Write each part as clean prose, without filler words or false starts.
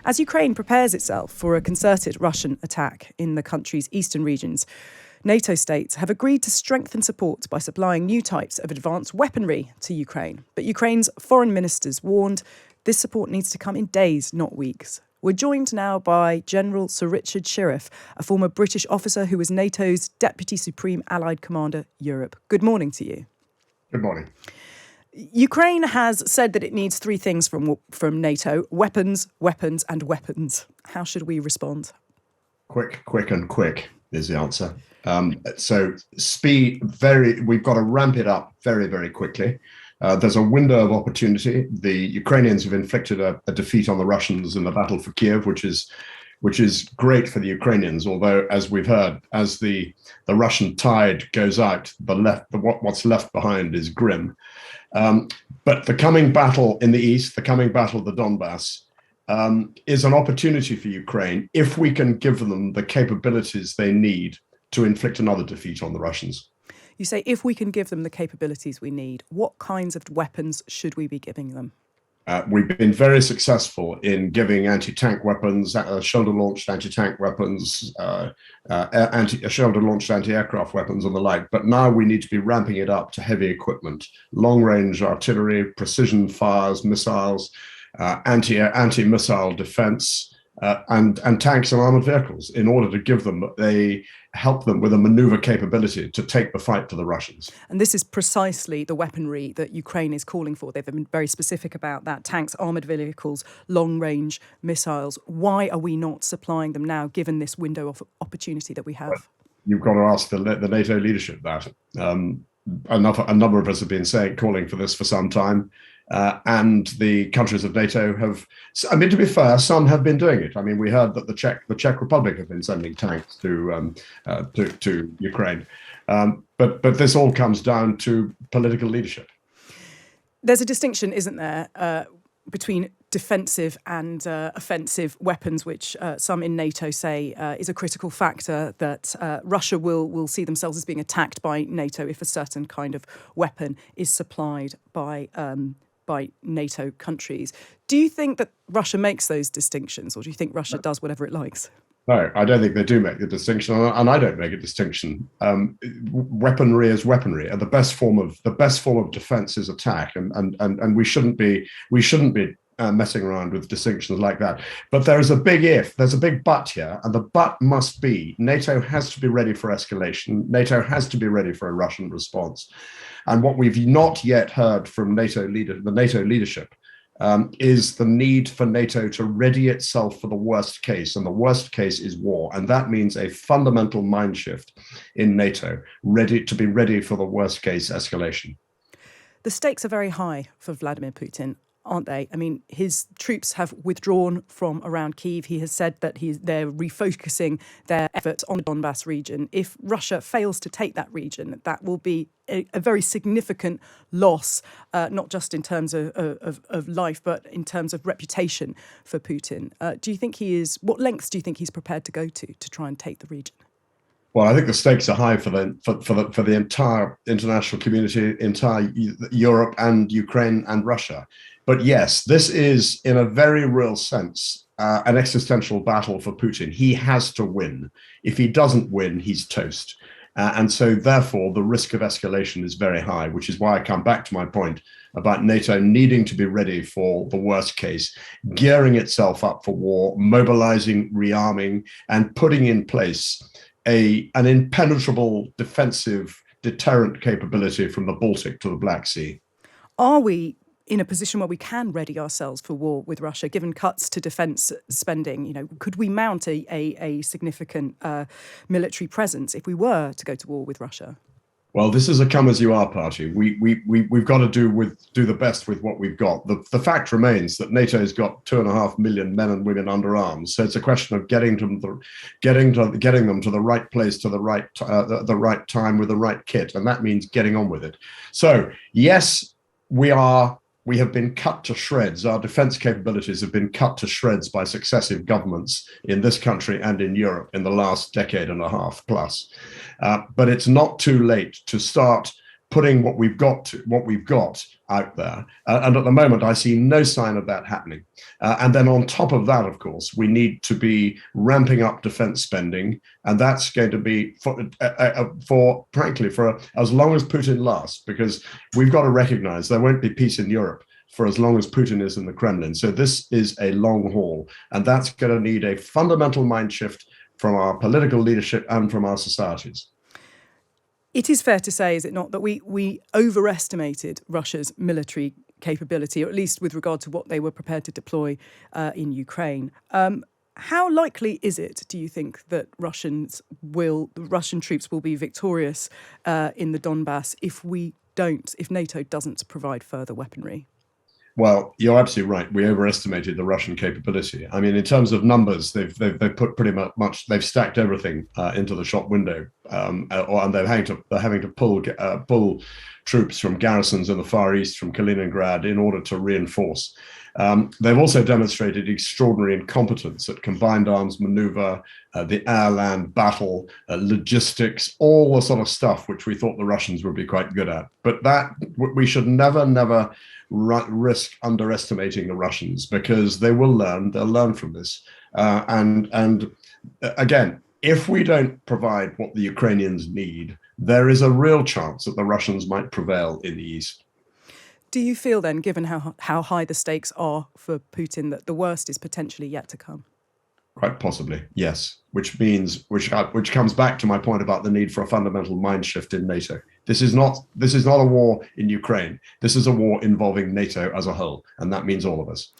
As Ukraine prepares itself for a concerted Russian attack in the country's eastern regions, NATO states have agreed to strengthen support by supplying new types of advanced weaponry to Ukraine. But Ukraine's foreign ministers warned this support needs to come in days, not weeks. We're joined now by General Sir Richard Shirreff, a former British officer who was NATO's Deputy Supreme Allied Commander Europe. Good morning to you. Good morning. Ukraine has said that it needs three things from NATO: weapons, weapons and weapons. How should we respond? Quick and quick is the answer. So we've got to ramp it up very, very quickly. There's a window of opportunity. The Ukrainians have inflicted a defeat on the Russians in the battle for Kiev, which is great for the Ukrainians. Although, as we've heard, as the Russian tide goes out, what's left behind is grim. But the coming battle in the east, the coming battle of the Donbass, is an opportunity for Ukraine if we can give them the capabilities they need to inflict another defeat on the Russians. You say if we can give them the capabilities we need. What kinds of weapons should we be giving them? We've been very successful in giving anti-tank weapons, shoulder-launched anti-tank weapons, shoulder-launched anti-aircraft weapons and the like. But now we need to be ramping it up to heavy equipment, long-range artillery, precision fires, missiles, anti-missile defense, and tanks and armored vehicles in order to help them with a maneuver capability to take the fight to the Russians. And this is precisely the weaponry that Ukraine is calling for. They've been very specific about that: tanks, armoured vehicles, long-range missiles. Why are we not supplying them now, given this window of opportunity that we have? You've got to ask the NATO leadership that. A number of us have been calling for this for some time. And the countries of NATO have, I mean, to be fair, some have been doing it. I mean, we heard that the Czech Republic have been sending tanks to Ukraine. But this all comes down to political leadership. There's a distinction, isn't there, between defensive and offensive weapons, which some in NATO say is a critical factor, that Russia will see themselves as being attacked by NATO if a certain kind of weapon is supplied by NATO countries. Do you think that Russia makes those distinctions, or do you think Russia does whatever it likes? No, I don't think they do make the distinction, and I don't make a distinction. Weaponry is weaponry, and the best form of defense is attack, and we shouldn't be messing around with distinctions like that. But there's a big but here, and the but must be NATO has to be ready for escalation. NATO has to be ready for a Russian response. And what we've not yet heard from the NATO leadership is the need for NATO to ready itself for the worst case. And the worst case is war. And that means a fundamental mind shift in NATO, to be ready for the worst case escalation. The stakes are very high for Vladimir Putin, aren't they? I mean, his troops have withdrawn from around Kyiv. He has said that they're refocusing their efforts on the Donbass region. If Russia fails to take that region, that will be a very significant loss, not just in terms of life, but in terms of reputation for Putin. Do you think what lengths do you think he's prepared to go to try and take the region? Well, I think the stakes are high for the entire international community, entire Europe and Ukraine and Russia. But yes, this is, in a very real sense, an existential battle for Putin. He has to win. If he doesn't win, he's toast. And so, therefore, the risk of escalation is very high, which is why I come back to my point about NATO needing to be ready for the worst case, gearing itself up for war, mobilizing, rearming, and putting in place an impenetrable defensive deterrent capability from the Baltic to the Black Sea. Are we in a position where we can ready ourselves for war with Russia, given cuts to defence spending? You know, could we mount a significant military presence if we were to go to war with Russia? Well, this is a come-as-you-are party. We've got to do the best with what we've got. The fact remains that NATO's got 2.5 million men and women under arms. So it's a question of getting them to the right place to the right time with the right kit, and that means getting on with it. So yes, we have been cut to shreds. Our defense capabilities have been cut to shreds by successive governments in this country and in Europe in the last decade and a half plus. But it's not too late to start putting what we've got out there. And at the moment, I see no sign of that happening. And then on top of that, of course, we need to be ramping up defense spending. And that's going to be frankly, for as long as Putin lasts, because we've got to recognize there won't be peace in Europe for as long as Putin is in the Kremlin. So this is a long haul, and that's going to need a fundamental mind shift from our political leadership and from our societies. It is fair to say, is it not, that we overestimated Russia's military capability, or at least with regard to what they were prepared to deploy in Ukraine. How likely is it, do you think, that Russian troops will be victorious in the Donbass if NATO doesn't provide further weaponry? Well, you're absolutely right. We overestimated the Russian capability. I mean, in terms of numbers, they've put pretty much they've stacked everything into the shop window, and they're having to pull troops from garrisons in the Far East, from Kaliningrad, in order to reinforce. They've also demonstrated extraordinary incompetence at combined arms maneuver, the air-land battle, logistics, all the sort of stuff which we thought the Russians would be quite good at. But that we should never risk underestimating the Russians, because they will learn. They'll learn from this. And again, if we don't provide what the Ukrainians need, there is a real chance that the Russians might prevail in the east. Do you feel then, given how high the stakes are for Putin, that the worst is potentially yet to come? Quite possibly, yes. Which comes back to my point about the need for a fundamental mind shift in NATO. This is not a war in Ukraine. This is a war involving NATO as a whole, and that means all of us.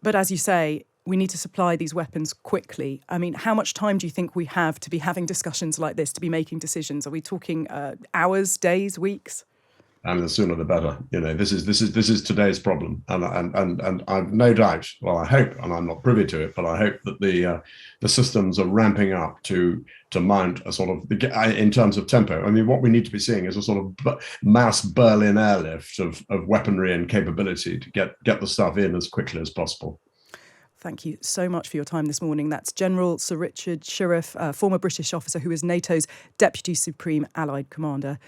But as you say, we need to supply these weapons quickly. I mean, how much time do you think we have to be having discussions like this, to be making decisions? Are we talking hours, days, weeks? And the sooner the better. You know, this is today's problem, and I've no doubt. Well, I hope, and I'm not privy to it, but I hope that the systems are ramping up to mount a sort of, in terms of tempo. I mean, what we need to be seeing is a sort of mass Berlin airlift of weaponry and capability to get the stuff in as quickly as possible. Thank you so much for your time this morning. That's General Sir Richard Shirreff, former British officer who is NATO's Deputy Supreme Allied Commander.